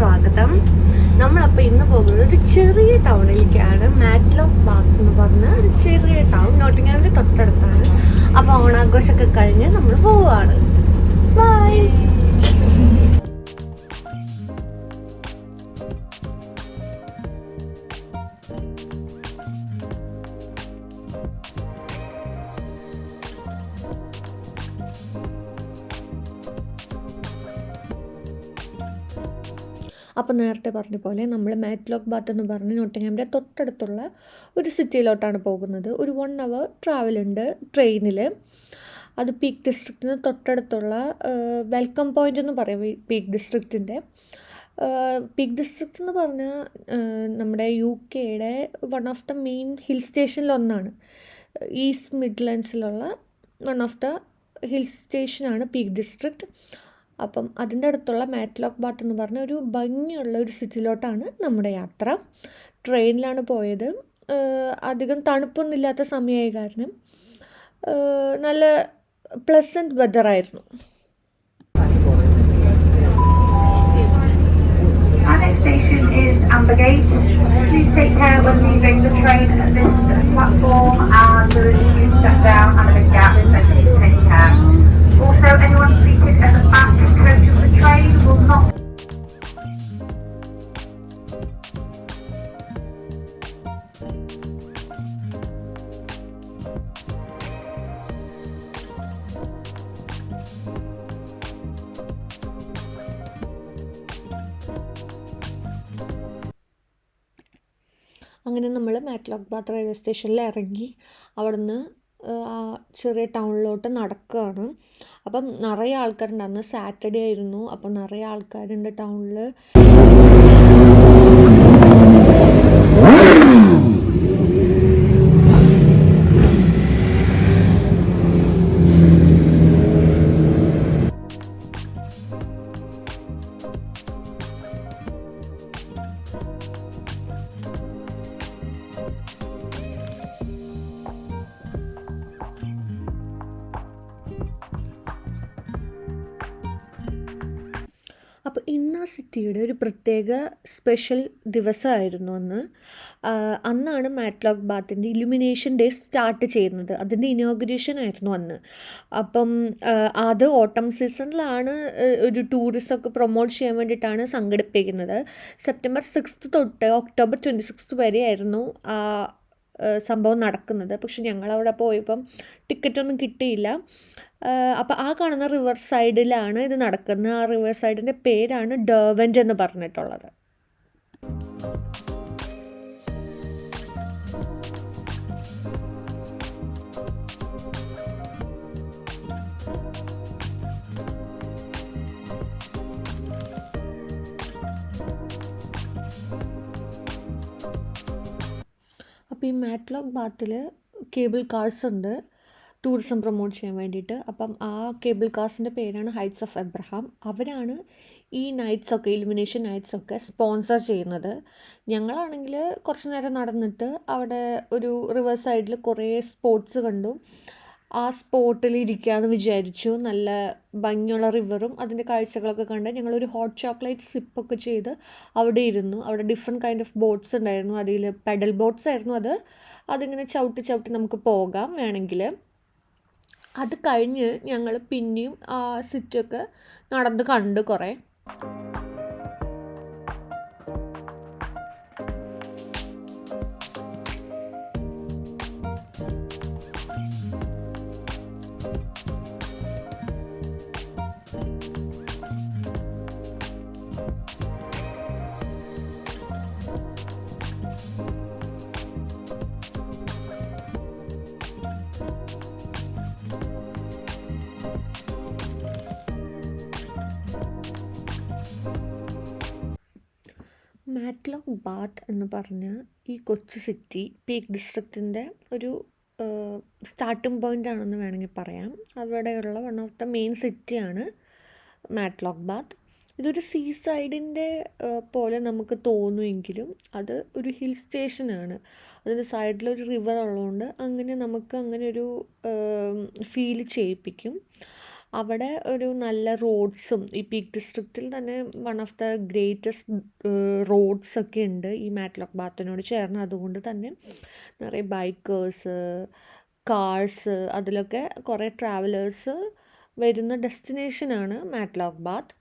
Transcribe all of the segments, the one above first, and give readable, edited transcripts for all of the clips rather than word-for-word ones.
സ്വാഗതം. നമ്മളപ്പോൾ ഇന്ന് പോകുന്നത് ഒരു ചെറിയ ടൗണിലേക്കാണ്. മാറ്റ്ലോക്ക് ബാത്ത് എന്ന് പറഞ്ഞ ഒരു ചെറിയ ടൗൺ നോട്ടിങ്ങാമിൻ്റെ തൊട്ടടുത്താണ്. അപ്പോൾ ഓണാഘോഷമൊക്കെ കഴിഞ്ഞ് നമ്മൾ പോവുകയാണ്. ബൈ. അപ്പോൾ നേരത്തെ പറഞ്ഞ പോലെ നമ്മൾ മാറ്റ്ലോക്ക് ബാത്ത് എന്ന് പറഞ്ഞ് നോട്ടിങ്ങാമിൻ്റെ തൊട്ടടുത്തുള്ള ഒരു സിറ്റിയിലോട്ടാണ് പോകുന്നത്. ഒരു 1 hour ട്രാവൽ ഉണ്ട് ട്രെയിനിൽ. അത് പീക്ക് ഡിസ്ട്രിക്റ്റിന് തൊട്ടടുത്തുള്ള വെൽക്കം പോയിൻ്റ് എന്ന് പറയും പീക്ക് ഡിസ്ട്രിക്റ്റിൻ്റെ. പീക്ക് ഡിസ്ട്രിക്റ്റ് എന്ന് പറഞ്ഞാൽ നമ്മുടെ UK-യുടെ one of the main hill സ്റ്റേഷനിലൊന്നാണ്. ഈസ്റ്റ് മിഡ്ലൻഡ്സിലുള്ള വൺ ഓഫ് ദ ഹിൽ സ്റ്റേഷനാണ് പീക്ക് ഡിസ്ട്രിക്റ്റ്. അപ്പം അതിൻ്റെ അടുത്തുള്ള മാറ്റ്ലോക്ക് ബാത്ത് എന്ന് പറഞ്ഞ ഒരു ഭംഗിയുള്ള ഒരു സിറ്റിയിലോട്ടാണ് നമ്മുടെ യാത്ര. ട്രെയിനിലാണ് പോയത്. അധികം തണുപ്പൊന്നുമില്ലാത്ത സമയമായ കാരണം നല്ല pleasant വെതറായിരുന്നു. Our next station is Ambergate. Please take care when leaving the train at this platform, and there is a huge step down and a big gap, so please take care. Also, anyone seated at the back coach of the train will not. അങ്ങനെ നമ്മൾ മാറ്റ്ലോക്ക് Baat railway സ്റ്റേഷനിൽ ഇറങ്ങി അവിടുന്ന് ചെറിയ ടൗണിലോട്ട് നടക്കുകയാണ്. അപ്പം നിറയെ ആൾക്കാരുണ്ട്. അന്ന് സാറ്റർഡേ ആയിരുന്നു. അപ്പം നിറയെ ആൾക്കാരുണ്ട് ടൗണിൽ. അപ്പോൾ ഇന്ന് ആ സിറ്റിയുടെ ഒരു പ്രത്യേക സ്പെഷ്യൽ ദിവസമായിരുന്നു അന്നാണ് മാറ്റ്ലോക്ക് ബാത്തിൻ്റെ ഇലുമിനേഷൻ ഡേ സ്റ്റാർട്ട് ചെയ്യുന്നത്. അതിൻ്റെ ഇനോഗ്രേഷൻ ആയിരുന്നു അന്ന്. അപ്പം അത് ഓട്ടം സീസണിലാണ് ഒരു ടൂറിസമൊക്കെ പ്രൊമോട്ട് ചെയ്യാൻ വേണ്ടിയിട്ടാണ് സംഘടിപ്പിക്കുന്നത്. September 6th തൊട്ട് October 26th വരെയായിരുന്നു സംഭവം നടക്കുന്നത്. പക്ഷെ ഞങ്ങളവിടെ പോയപ്പം ടിക്കറ്റൊന്നും കിട്ടിയില്ല. അപ്പോൾ ആ കാണുന്ന റിവർ സൈഡിലാണ് ഇത് നടക്കുന്നത്. ആ റിവർ സൈഡിൻ്റെ പേരാണ് ഡെർവെൻ്റ് എന്ന് പറഞ്ഞിട്ടുള്ളത്. അപ്പോൾ ഈ മാറ്റ്ലോക്ക് ബാത്തിൽ കേബിൾ കാർസ് ഉണ്ട് ടൂറിസം പ്രൊമോട്ട് ചെയ്യാൻ വേണ്ടിയിട്ട്. അപ്പം ആ കേബിൾ കാർസിൻ്റെ പേരാണ് ഹൈറ്റ്സ് ഓഫ് എബ്രഹാം. അവരാണ് ഈ നൈറ്റ്സൊക്കെ ഇലുമിനേഷൻ നൈറ്റ്സൊക്കെ സ്പോൺസർ ചെയ്യുന്നത്. ഞങ്ങളാണെങ്കിൽ കുറച്ച് നേരം നടന്നിട്ട് അവിടെ ഒരു റിവർ സൈഡിൽ കുറേ സ്പോട്സ് കണ്ടു. ആ സ്പോട്ടിൽ ഇരിക്കാമെന്ന് വിചാരിച്ചു. നല്ല ഭംഗിയുള്ള റിവറും അതിൻ്റെ കാഴ്ചകളൊക്കെ കണ്ട് ഞങ്ങളൊരു ഹോട്ട് ചോക്ലേറ്റ് സിപ്പൊക്കെ ചെയ്ത് അവിടെ ഇരുന്നു. അവിടെ ഡിഫറെൻറ്റ് കൈൻഡ് ഓഫ് ബോട്ട്സ് ഉണ്ടായിരുന്നു. അതിൽ പെഡൽ ബോട്ട്സ് ആയിരുന്നു. അതിങ്ങനെ ചവിട്ടി നമുക്ക് പോകാം വേണമെങ്കിൽ. അത് കഴിഞ്ഞ് ഞങ്ങൾ പിന്നെയും ആ സിറ്റൊക്കെ നടന്ന് കണ്ട് കുറേ. മാറ്റ്ലോക്ക് ബാത്ത് എന്ന് പറഞ്ഞ ഈ കൊച്ചു സിറ്റി പീക്ക് ഡിസ്ട്രിക്റ്റിൻ്റെ ഒരു സ്റ്റാർട്ടിംഗ് പോയിൻ്റ് ആണെന്ന് വേണമെങ്കിൽ പറയാം. അവിടെയുള്ള വൺ ഓഫ് ദ മെയിൻ സിറ്റിയാണ് മാറ്റ്ലോക്ക് ബാത്ത്. ഇതൊരു സീസൈഡിൻ്റെ പോലെ നമുക്ക് തോന്നുമെങ്കിലും അത് ഒരു ഹിൽ സ്റ്റേഷനാണ്. അതിൻ്റെ സൈഡിലൊരു റിവർ ഉള്ളതുകൊണ്ട് അങ്ങനെ നമുക്ക് അങ്ങനെ ഒരു ഫീൽ ചെയ്യിപ്പിക്കും. അവിടെ ഒരു നല്ല റോഡ്സും ഈ പീക്ക് ഡിസ്ട്രിക്റ്റിൽ തന്നെ വൺ ഓഫ് ദ ഗ്രേറ്റസ്റ്റ് റോഡ്സൊക്കെ ഉണ്ട് ഈ മാറ്റ്ലോക്ക് ബാത്തിനോട് ചേർന്ന്. അതുകൊണ്ട് തന്നെ നിറയെ ബൈക്കേഴ്സ്, കാർസ്, അതിലൊക്കെ കുറേ ട്രാവലേഴ്സ് വരുന്ന ഡെസ്റ്റിനേഷനാണ് മാറ്റ്ലോക്ക് ബാത്ത്.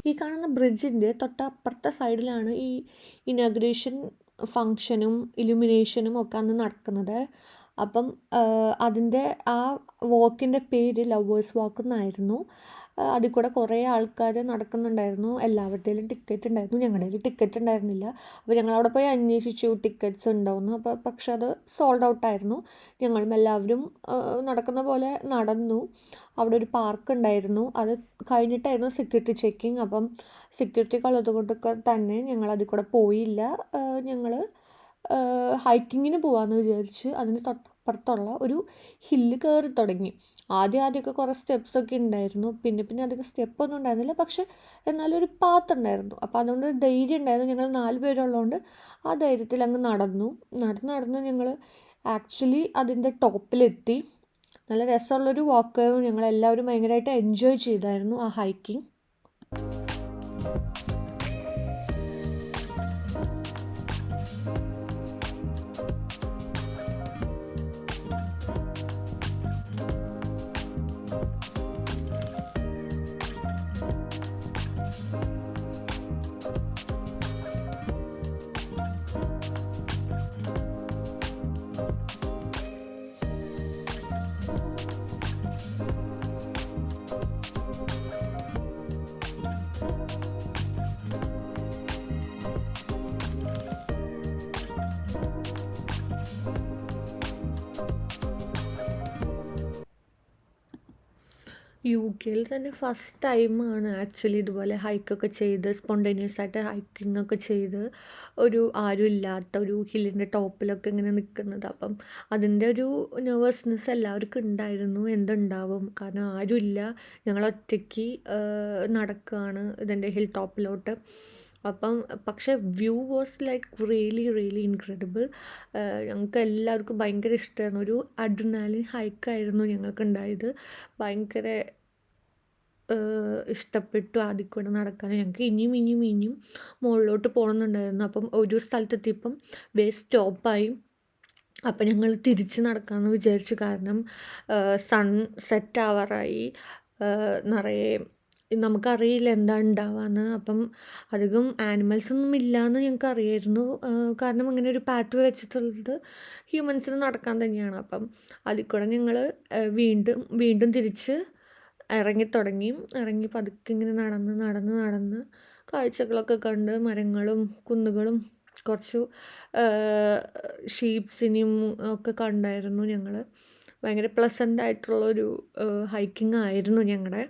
ഈ കാണുന്ന ബ്രിഡ്ജിൻ്റെ തൊട്ടപ്പുറത്തെ സൈഡിലാണ് ഈ ഇനോഗ്രേഷൻ ഫങ്ഷനും ഇലുമിനേഷനും ഒക്കെ അന്ന് നടക്കുന്നത്. അപ്പം അതിൻ്റെ ആ വാക്കിൻ്റെ പേര് ലവേഴ്സ് വാക്ക് എന്നായിരുന്നു. അതിൽ കൂടെ കുറേ ആൾക്കാർ നടക്കുന്നുണ്ടായിരുന്നു. എല്ലാവരുടെയിലും ടിക്കറ്റ് ഉണ്ടായിരുന്നു, ഞങ്ങളുടെ കയ്യിൽ ടിക്കറ്റ് ഉണ്ടായിരുന്നില്ല. അപ്പോൾ ഞങ്ങളവിടെ പോയി അന്വേഷിച്ചു ടിക്കറ്റ്സ് ഉണ്ടോയെന്ന്. പക്ഷെ അത് സോൾഡ് ഔട്ടായിരുന്നു. ഞങ്ങളും എല്ലാവരും നടക്കുന്ന പോലെ നടന്നു. അവിടെ ഒരു പാർക്ക് ഉണ്ടായിരുന്നു, അത് കഴിഞ്ഞിട്ടായിരുന്നു സെക്യൂരിറ്റി ചെക്കിങ്. അപ്പം സെക്യൂരിറ്റി ഉള്ളത് കൊണ്ടൊക്കെ തന്നെ ഞങ്ങൾ അതിൽ കൂടെ പോയില്ല. ഞങ്ങൾ ഹൈക്കിങ്ങിന് പോകാമെന്ന് വിചാരിച്ച് അതിന് തൊട്ടപ്പുറത്തുള്ള ഒരു ഹില്ല് കയറി തുടങ്ങി. ആദ്യമൊക്കെ കുറേ സ്റ്റെപ്സൊക്കെ ഉണ്ടായിരുന്നു, പിന്നെ അധികം സ്റ്റെപ്പൊന്നും ഉണ്ടായിരുന്നില്ല. പക്ഷെ എന്നാലും ഒരു പാത്ത് ഉണ്ടായിരുന്നു. അപ്പോൾ അതുകൊണ്ട് ധൈര്യം ഉണ്ടായിരുന്നു. ഞങ്ങൾ 4 പേരുള്ളതുകൊണ്ട് ആ ധൈര്യത്തിൽ അങ്ങ് നടന്ന് ഞങ്ങൾ ആക്ച്വലി അതിൻ്റെ ടോപ്പിലെത്തി. നല്ല രസമുള്ളൊരു വാക്കായിരുന്നു. ഞങ്ങളെല്ലാവരും ഭയങ്കരമായിട്ട് എൻജോയ് ചെയ്തായിരുന്നു ആ ഹൈക്കിങ്. UK തന്നെ ഫസ്റ്റ് ടൈമാണ് ആക്ച്വലി ഇതുപോലെ ഹൈക്കൊക്കെ ചെയ്ത് സ്പോണ്ടേനിയസ് ആയിട്ട് ഹൈക്കിങ്ങൊക്കെ ചെയ്ത് ഒരു ആരും ഇല്ലാത്ത ഒരു ഹില്ലിൻ്റെ ടോപ്പിലൊക്കെ ഇങ്ങനെ നിൽക്കുന്നത്. അപ്പം അതിൻ്റെ ഒരു നെർവസ്നെസ് എല്ലാവർക്കും ഉണ്ടായിരുന്നു. എന്തുണ്ടാവും, കാരണം ആരുമില്ല, ഞങ്ങളൊറ്റയ്ക്ക് നടക്കുകയാണ് ഇതിൻ്റെ ഹിൽ ടോപ്പിലോട്ട്. പക്ഷേ view was like really incredible. ഞങ്ങൾക്ക് എല്ലാവർക്കും ഭയങ്കര ഇഷ്ടമായിരുന്നു. ഒരു അഡ്രിനാലിൻ ഹൈക്കായിരുന്നു ഞങ്ങൾക്കുണ്ടായത്. ഭയങ്കര ഇഷ്ടപ്പെട്ടു അതിൽ കൂടെ നടക്കാൻ. ഞങ്ങൾക്ക് ഇനിയും മുകളിലോട്ട് പോകണമെന്നുണ്ടായിരുന്നു. അപ്പം ഒരു സ്ഥലത്തെത്തിയപ്പം സ്റ്റോപ്പായി. അപ്പം ഞങ്ങൾ തിരിച്ച് നടക്കാമെന്ന് വിചാരിച്ചു. കാരണം സൺ സെറ്റ് ആവാറായി. നിറയെ നമുക്കറിയില്ല എന്താ ഉണ്ടാവാന്ന്. അപ്പം അധികം ആനിമൽസൊന്നും ഇല്ലയെന്ന് ഞങ്ങൾക്ക് അറിയായിരുന്നു. കാരണം അങ്ങനെ ഒരു പാത്ത് വെച്ചിട്ടുള്ളത് ഹ്യൂമൻസിന് നടക്കാൻ തന്നെയാണ്. അപ്പം അതിൽ കൂടെ ഞങ്ങൾ വീണ്ടും തിരിച്ച് ഇറങ്ങി പതുക്കെ ഇങ്ങനെ നടന്ന് കാഴ്ചകളൊക്കെ കണ്ട് മരങ്ങളും കുന്നുകളും കുറച്ച് ഷീപ്സിനെയും ഒക്കെ കണ്ടായിരുന്നു ഞങ്ങൾ. ഭയങ്കര പ്ലസൻ്റ് ആയിട്ടുള്ളൊരു ഹൈക്കിംഗ് ആയിരുന്നു ഞങ്ങളുടെ.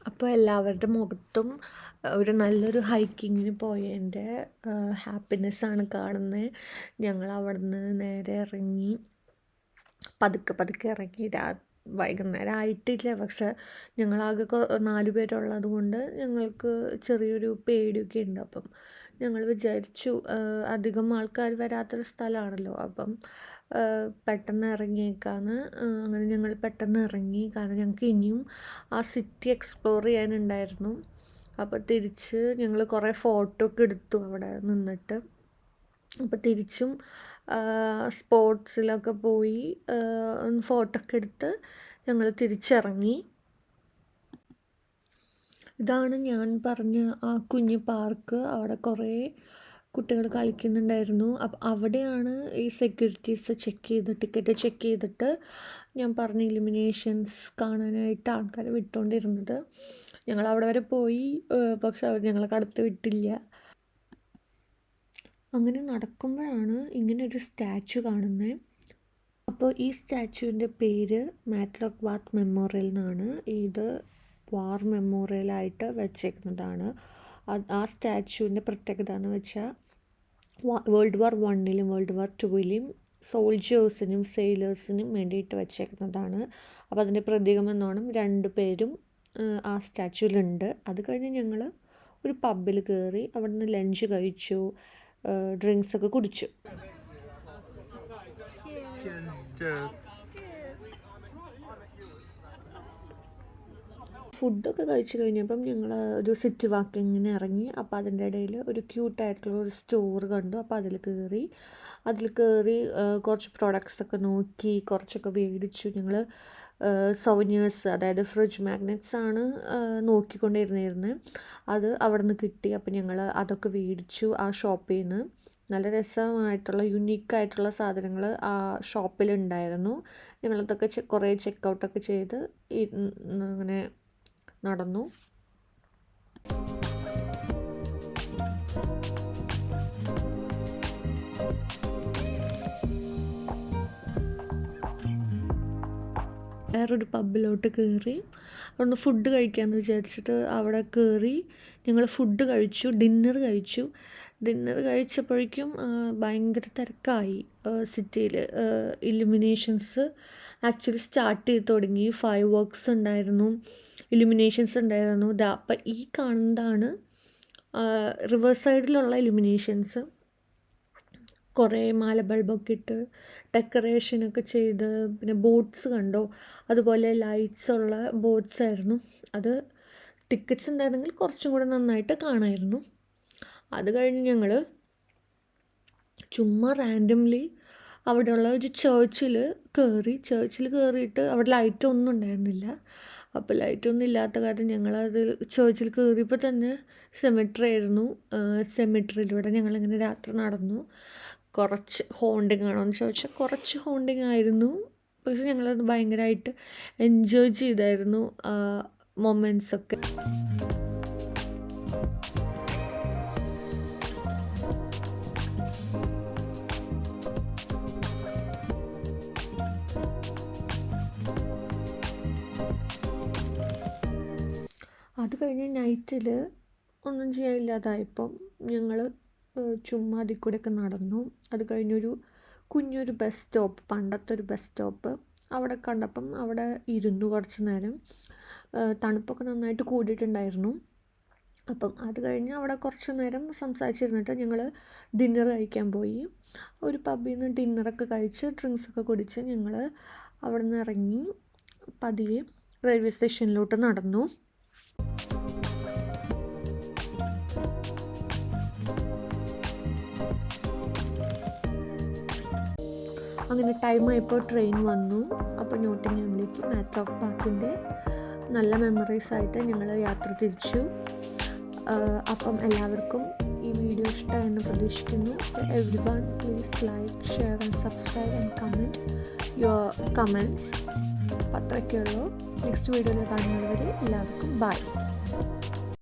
അപ്പോൾ എല്ലാവരുടെ മുഖത്തും ഒരു നല്ലൊരു ഹൈക്കിങ്ങിന് പോയതിൻ്റെ ഹാപ്പിനെസ്സാണ് കാണുന്നത്. ഞങ്ങൾ അവിടുന്ന് നേരെ ഇറങ്ങി പതുക്കെ ഇറങ്ങി. വൈകുന്നേരം ആയിട്ടില്ല, പക്ഷെ ഞങ്ങളാകെ 4 പേരുള്ളത് കൊണ്ട് ഞങ്ങൾക്ക് ചെറിയൊരു പേടിയൊക്കെ ഉണ്ട്. അപ്പം ഞങ്ങൾ വിചാരിച്ചു അധികം ആൾക്കാർ വരാത്തൊരു സ്ഥലമാണല്ലോ, അപ്പം പെട്ടെന്ന് ഇറങ്ങിയേക്കാന്ന്. അങ്ങനെ ഞങ്ങൾ പെട്ടെന്ന് ഇറങ്ങി. കാരണം ഞങ്ങൾക്ക് ഇനിയും ആ സിറ്റി എക്സ്പ്ലോർ ചെയ്യാനുണ്ടായിരുന്നു. അപ്പോൾ തിരിച്ച് ഞങ്ങൾ കുറേ ഫോട്ടോ ഒക്കെ എടുത്തു അവിടെ നിന്നിട്ട്. അപ്പോൾ തിരിച്ചും സ്പോട്സിലൊക്കെ പോയി ഫോട്ടോ ഒക്കെ എടുത്ത് ഞങ്ങൾ തിരിച്ചിറങ്ങി. ഇതാണ് ഞാൻ പറഞ്ഞ ആ കുഞ്ഞു പാർക്ക്. അവിടെ കുറേ കുട്ടികൾ കളിക്കുന്നുണ്ടായിരുന്നു. അപ്പം അവിടെയാണ് ഈ സെക്യൂരിറ്റീസ് ടിക്കറ്റ് ചെക്ക് ചെയ്തിട്ട് ഞാൻ പറഞ്ഞ ഇലുമിനേഷൻസ് കാണാനായിട്ട് ആൾക്കാരെ വിട്ടുകൊണ്ടിരുന്നത്. ഞങ്ങൾ അവിടെ വരെ പോയി, പക്ഷെ അവർ ഞങ്ങളെ കടത്തി വിട്ടില്ല. അങ്ങനെ നടക്കുമ്പോഴാണ് ഇങ്ങനെ ഒരു സ്റ്റാച്ചു കാണുന്നത്. അപ്പോൾ ഈ സ്റ്റാച്ചുവിൻ്റെ പേര് മാറ്റ്ലോക്ക് ബാത്ത് മെമ്മോറിയൽ എന്നാണ്. ഇത് വാർ മെമ്മോറിയലായിട്ട് വെച്ചേക്കുന്നതാണ്. ആ സ്റ്റാച്ചുവിൻ്റെ പ്രത്യേകത എന്ന് വെച്ചാൽ വേൾഡ് വാർ 1 വേൾഡ് വാർ 2 സോൾജേഴ്സിനും സെയിലേഴ്സിനും വേണ്ടിയിട്ട് വെച്ചേക്കുന്നതാണ്. അപ്പോൾ അതിൻ്റെ പ്രതീകമെന്നോണം 2 പേരും ആ സ്റ്റാച്ചുവിലുണ്ട്. അത് കഴിഞ്ഞ് ഞങ്ങൾ ഒരു പബ്ബിൽ കയറി അവിടെ നിന്ന് ലഞ്ച് കഴിച്ചു, ഡ്രിങ്ക്സൊക്കെ കുടിച്ചു. ഫുഡൊക്കെ കഴിച്ച് കഴിഞ്ഞപ്പം ഞങ്ങൾ ഒരു സിറ്റി വാക്കിങ്ങിന് ഇറങ്ങി. അപ്പോൾ അതിൻ്റെ ഇടയിൽ ഒരു ക്യൂട്ടായിട്ടുള്ള ഒരു സ്റ്റോർ കണ്ടു. അപ്പോൾ അതിൽ കയറി കുറച്ച് പ്രോഡക്റ്റ്സൊക്കെ നോക്കി, കുറച്ചൊക്കെ മേടിച്ചു. ഞങ്ങൾ സോവനിയേഴ്സ്, അതായത് ഫ്രിഡ്ജ് മാഗ്നറ്റ്സ് ആണ് നോക്കിക്കൊണ്ടിരുന്നത്. അത് അവിടെ നിന്ന് കിട്ടി. അപ്പോൾ ഞങ്ങൾ അതൊക്കെ മേടിച്ചു ആ ഷോപ്പിൽ നിന്ന്. നല്ല രസമായിട്ടുള്ള യുണീക്കായിട്ടുള്ള സാധനങ്ങൾ ആ ഷോപ്പിലുണ്ടായിരുന്നു. ഞങ്ങളതൊക്കെ കുറേ ചെക്കൗട്ടൊക്കെ ചെയ്ത് അങ്ങനെ നടന്നു. വേറൊരു പബ്ബിലോട്ട് കയറി അവിടുന്ന് ഫുഡ് കഴിക്കാമെന്ന് വിചാരിച്ചിട്ട് അവിടെ കയറി ഞങ്ങൾ ഫുഡ് കഴിച്ചു, ഡിന്നർ കഴിച്ചപ്പോഴേക്കും ഭയങ്കര തിരക്കായി സിറ്റിയിൽ. ഇലുമിനേഷൻസ് ആക്ച്വലി സ്റ്റാർട്ട് ചെയ്ത് തുടങ്ങി. ഫയർ വർക്ക്സ് ഉണ്ടായിരുന്നു, ഇലുമിനേഷൻസ് ഉണ്ടായിരുന്നു. അപ്പം ഈ കാണുന്നതാണ് റിവർ സൈഡിലുള്ള ഇലുമിനേഷൻസ്. കുറേ മാല ബൾബൊക്കെ ഇട്ട് ഡെക്കറേഷനൊക്കെ ചെയ്ത്, പിന്നെ ബോട്ട്സ് കണ്ടോ, അതുപോലെ ലൈറ്റ്സ് ഉള്ള ബോട്ട്സ് ആയിരുന്നു. അത് ടിക്കറ്റ്സ് ഉണ്ടായിരുന്നെങ്കിൽ കുറച്ചും കൂടെ നന്നായിട്ട് കാണാമായിരുന്നു. അത് കഴിഞ്ഞ് ഞങ്ങൾ ചുമ്മാ റാൻഡംലി അവിടെയുള്ള ഒരു ചേർച്ചിൽ കയറിയിട്ട് അവിടെ ലൈറ്റൊന്നും ഉണ്ടായിരുന്നില്ല. അപ്പോൾ ലൈറ്റൊന്നും ഇല്ലാത്ത കാരണം ഞങ്ങളത് ചേർച്ചിൽ കയറിയപ്പോൾ തന്നെ സെമിട്രി ആയിരുന്നു. സെമിട്രിയിലൂടെ ഞങ്ങളിങ്ങനെ രാത്രി നടന്നു. കുറച്ച് ഹോണ്ടിങ് ആണോ എന്ന് ചോദിച്ചാൽ കുറച്ച് ഹോണ്ടിങ് ആയിരുന്നു. പക്ഷെ ഞങ്ങളത് ഭയങ്കരമായിട്ട് എൻജോയ് ചെയ്തായിരുന്നു ആ മൊമെൻറ്റ്സൊക്കെ. അത് കഴിഞ്ഞ് നൈറ്റിൽ ഒന്നും ചെയ്യാനില്ലാതായപ്പം ഞങ്ങൾ ചുമ്മാ അതിൽ കൂടെയൊക്കെ നടന്നു. അത് കഴിഞ്ഞൊരു കുഞ്ഞൊരു ബസ് സ്റ്റോപ്പ്, പണ്ടത്തെ ഒരു ബസ് സ്റ്റോപ്പ് അവിടെ കണ്ടപ്പം അവിടെ ഇരുന്നു കുറച്ച് നേരം. തണുപ്പൊക്കെ നന്നായിട്ട് കൂടിയിട്ടുണ്ടായിരുന്നു. അപ്പം അത് കഴിഞ്ഞ് അവിടെ കുറച്ച് നേരം സംസാരിച്ചിരുന്നിട്ട് ഞങ്ങൾ ഡിന്നർ കഴിക്കാൻ പോയി. ഒരു പബ്ബിൽ നിന്ന് ഡിന്നറൊക്കെ കഴിച്ച് ഡ്രിങ്ക്സൊക്കെ കുടിച്ച് ഞങ്ങൾ അവിടെ നിന്ന് ഇറങ്ങി പതിയെ റെയിൽവേ സ്റ്റേഷനിലോട്ട് നടന്നു. അങ്ങനെ ടൈമായപ്പോൾ ട്രെയിൻ വന്നു. അപ്പോൾ നോട്ടിംഗ്ഹാമിലേക്ക് മാറ്റ്ലോക്ക് ബാത്തിൻ്റെ നല്ല മെമ്മറീസായിട്ട് ഞങ്ങൾ യാത്ര തിരിച്ചു. അപ്പം എല്ലാവർക്കും ഈ വീഡിയോ ഇഷ്ടമായെന്ന് പ്രതീക്ഷിക്കുന്നു. Everyone please like, share and subscribe and comment your comments. അപ്പോൾ അത്രയൊക്കെയുള്ളൂ. നെക്സ്റ്റ് വീഡിയോയിൽ കാണുന്നത് വരെ എല്ലാവർക്കും ബൈ.